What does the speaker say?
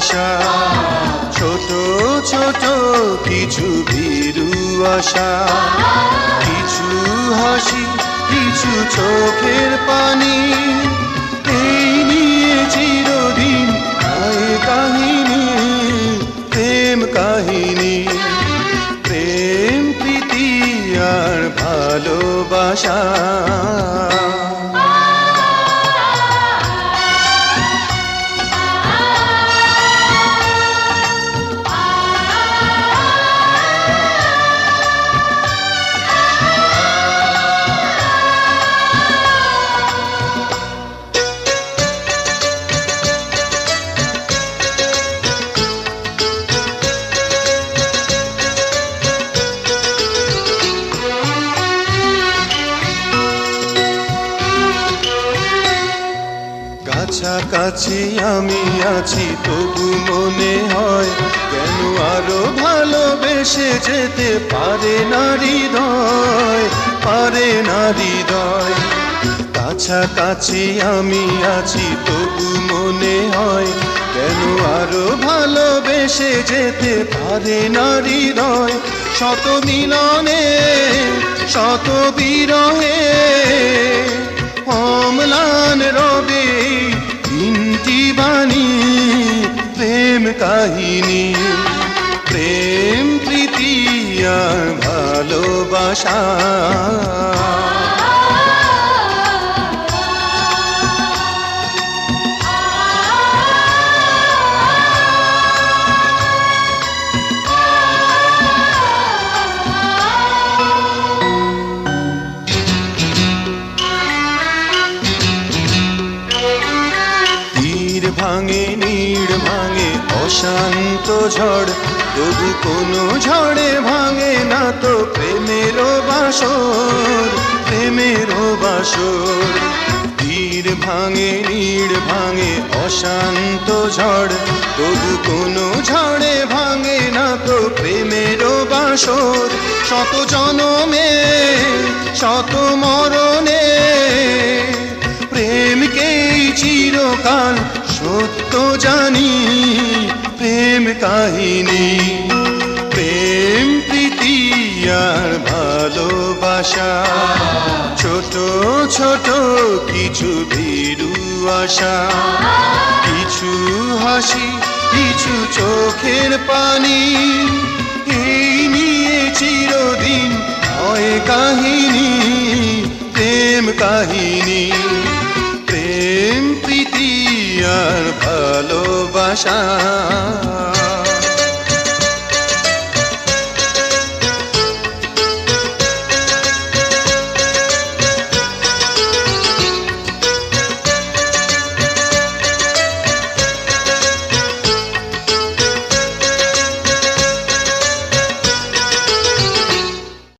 আশা, ছোট ছোট কিছু ভীরু আশা, কিছু হাসি কিছু চোখের পানি, এই নিয়ে চিরদিন হয় কাহিনী, প্রেম কাহিনী, প্রেম প্রীতি আর ভালোবাসা। কাছাকাছি আমি আছি তবু মনে হয় কেন আরো ভালোবেসে যেতে পারে না হৃদয়, পারে না হৃদয়। কাছাকাছি আমি আছি তবু মনে হয় কেন আরো ভালোবেসে যেতে পারে না হৃদয়। শত মিলনে শত বিরহে অম্লান রবে তিনটি বাণী, প্রেম কাহিনী, প্রেম প্রীতি আর ভালোবাসা। ভাঙে নীড় ভাঙে অশান্ত ঝড়, তবু কোনো ঝড়ে ভাঙে না তো প্রেমের বাসর, প্রেমের বাসর। তীর ভাঙে নীড় ভাঙে অশান্ত ঝড়, তবু কোনো ঝড়ে ভাঙে না তো প্রেমের বাসর। শত জনমে শত মরণে প্রেমকেই চিরকাল সত্য জানি, প্রেম কাহিনী, প্রেম প্রীতি আর ভালোবাসা। ছোট ছোট কিছু ভীরু আশা, কিছু হাসি কিছু চোখের পানি, এই নিয়ে চিরদিন হয় কাহিনী, প্রেম কাহিনী, প্রেম প্রীতি আর ভালোবাসা।